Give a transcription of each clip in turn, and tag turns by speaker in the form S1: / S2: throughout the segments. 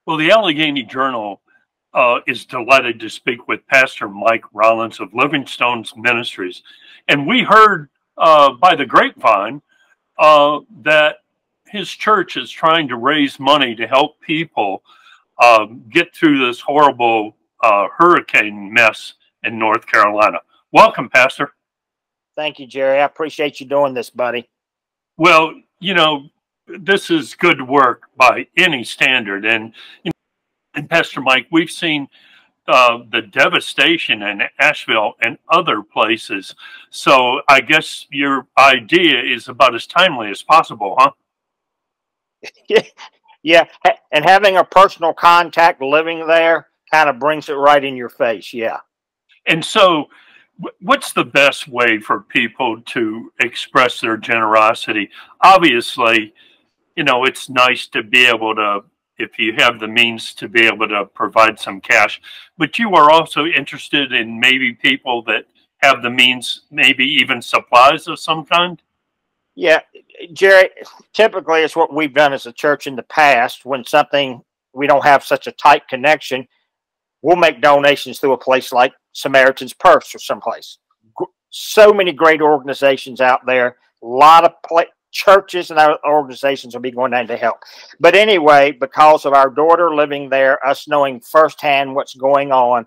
S1: Well, the Allegheny Journal is delighted to speak with Pastor Mike Rollins of Livingstone's Ministries. And we heard by the grapevine that his church is trying to raise money to help people get through this horrible hurricane mess in North Carolina. Welcome, Pastor.
S2: Thank you, Jerry. I appreciate you doing this, buddy.
S1: Well, you know, this is good work by any standard. And Pastor Mike, we've seen the devastation in Asheville and other places. So I guess your idea is about as timely as possible, huh?
S2: Yeah, and having a personal contact living there kind of brings it right in your face. Yeah.
S1: And so what's the best way for people to express their generosity? Obviously, you know, it's nice to be able to, if you have the means, to be able to provide some cash, but you are also interested in maybe people that have the means, maybe even supplies of some kind?
S2: Yeah, Jerry, typically it's what we've done as a church in the past. When something, we don't have such a tight connection, we'll make donations through a place like Samaritan's Purse or someplace. So many great organizations out there. A lot of churches and other organizations will be going down to help. But anyway, because of our daughter living there, us knowing firsthand what's going on,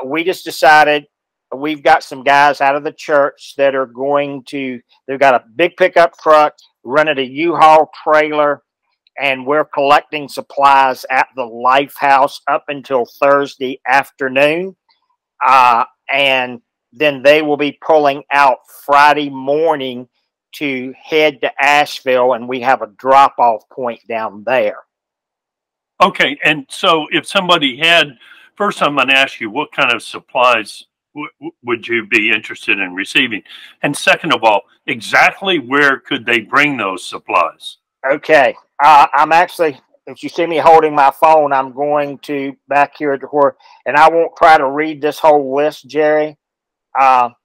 S2: we just decided we've got some guys out of the church that are going to, they've got a big pickup truck, rented a U-Haul trailer, and we're collecting supplies at the Life House up until Thursday afternoon. And then they will be pulling out Friday morning to head to Asheville, and we have a drop-off point down there.
S1: Okay, and so if somebody had, first I'm going to ask you, what kind of supplies would you be interested in receiving? And second of all, exactly where could they bring those supplies?
S2: Okay, I'm actually, if you see me holding my phone, I'm going to back here to where, and I won't try to read this whole list, Jerry. Let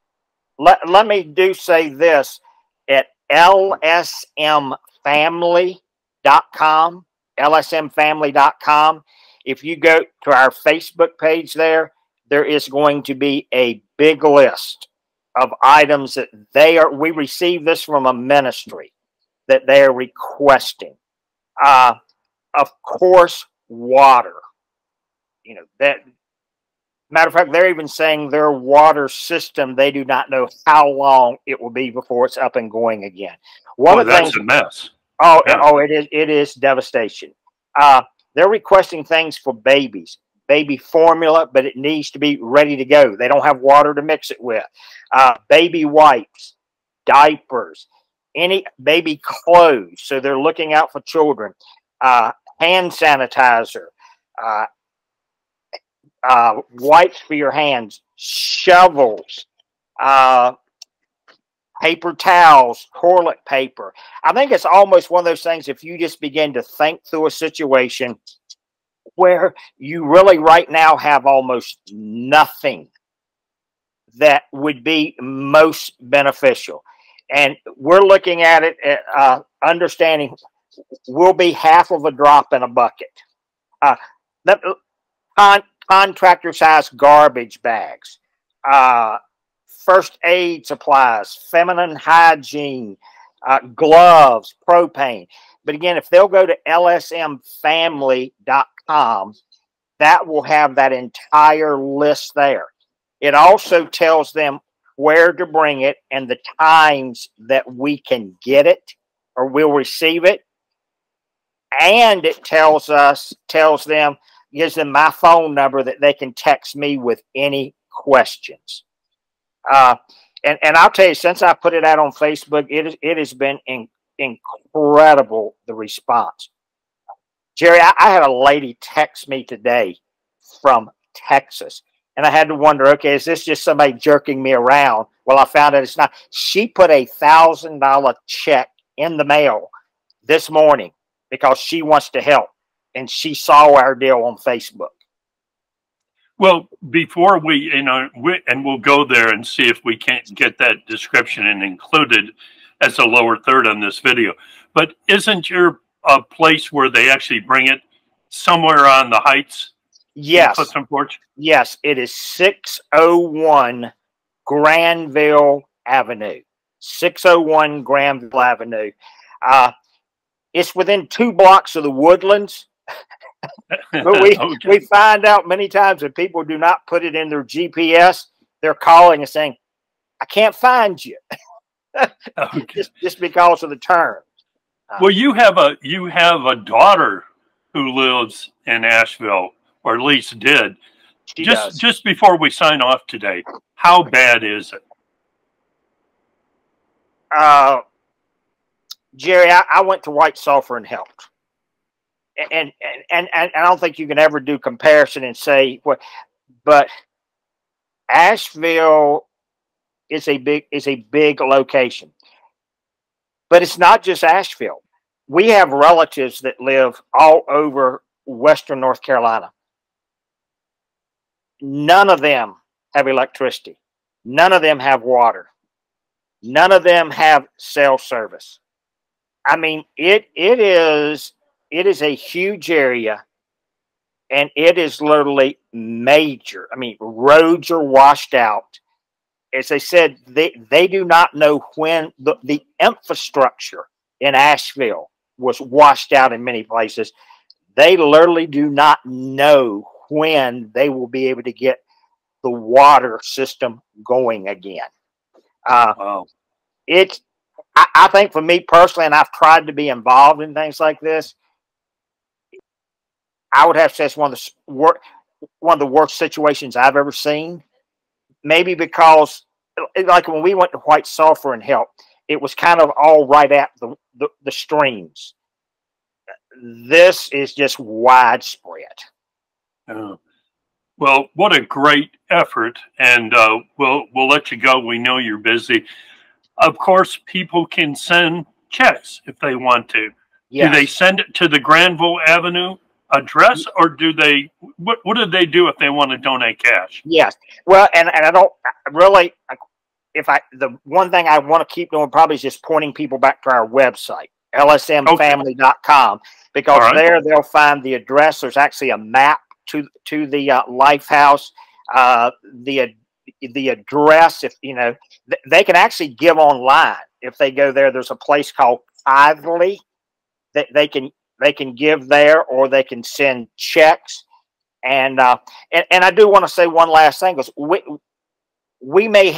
S2: me say this. At lsmfamily.com, lsmfamily.com, if you go to our Facebook page there is going to be a big list of items that we received this from a ministry that they are requesting. Of course, water. You know, that, matter of fact, they're even saying their water system, they do not know how long it will be before it's up and going again.
S1: That's a mess.
S2: Oh, yeah. Oh, it is devastation. They're requesting things for babies, baby formula, but it needs to be ready to go. They don't have water to mix it with. Baby wipes, diapers, any baby clothes. So they're looking out for children. Hand sanitizer, wipes for your hands, shovels, paper towels, toilet paper. I think it's almost one of those things, if you just begin to think through a situation where you really right now have almost nothing that would be most beneficial. And we're looking at it, understanding will be half of a drop in a bucket. Contractor size garbage bags, first aid supplies, feminine hygiene, gloves, propane. But again, if they'll go to lsmfamily.com, that will have that entire list there. It also tells them where to bring it and the times that we can get it or we'll receive it. And it tells them, gives them my phone number that they can text me with any questions. And I'll tell you, since I put it out on Facebook, it has been incredible, the response. Jerry, I had a lady text me today from Texas, and I had to wonder, okay, is this just somebody jerking me around? Well, I found out it's not. She put a $1,000 check in the mail this morning because she wants to help, and she saw our deal on Facebook.
S1: Well, before we, and we'll go there and see if we can't get that description and included as a lower third on this video. But isn't your place where they actually bring it somewhere on the Heights?
S2: Yes.
S1: Clifton Porch?
S2: Yes, it is 601 Granville Avenue. 601 Granville Avenue. It's within 2 blocks of the Woodlands. But we find out many times that people do not put it in their GPS. They're calling and saying, I can't find you. just because of the terms.
S1: Well, you have a daughter who lives in Asheville, or at least did. Just before we sign off today, how bad is it?
S2: Jerry, I went to White Sulphur and helped. And I don't think you can ever do comparison and say what, but Asheville is a big location. But it's not just Asheville. We have relatives that live all over Western North Carolina. None of them have electricity. None of them have water. None of them have cell service. I mean, it is a huge area, and it is literally major. I mean, roads are washed out. As I said, they do not know when the infrastructure in Asheville was washed out in many places. They literally do not know when they will be able to get the water system going again.
S1: Wow.
S2: I think for me personally, and I've tried to be involved in things like this, I would have to say it's one of the worst situations I've ever seen. Maybe because, like when we went to White Sulphur and helped, it was kind of all right at the streams. This is just widespread.
S1: Well, what a great effort, and we'll let you go. We know you're busy. Of course, people can send checks if they want to. Yes. Do they send it to the Granville Avenue address, or do they? What do they do if they want to donate cash?
S2: Yes. Well, and I don't really. The one thing I want to keep doing probably is just pointing people back to our website, lsmfamily.com, because there they'll find the address. There's actually a map to the Life House, the address. If you know, they can actually give online if they go there. There's a place called Ively that they can give there, or they can send checks. And I do want to say one last thing, because we may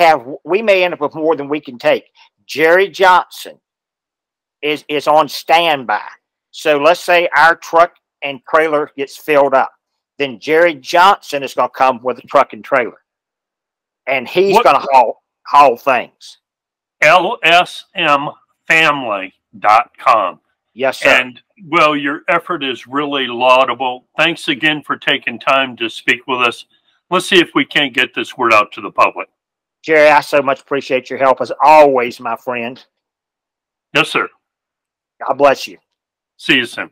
S2: end up with more than we can take. Jerry Johnson is on standby. So let's say our truck and trailer gets filled up, then Jerry Johnson is going to come with a truck and trailer, and he's going to haul things.
S1: lsmfamily.com.
S2: Yes, sir.
S1: And well, your effort is really laudable. Thanks again for taking time to speak with us. Let's see if we can't get this word out to the public.
S2: Jerry, I so much appreciate your help as always, my friend.
S1: Yes, sir.
S2: God bless you.
S1: See you soon.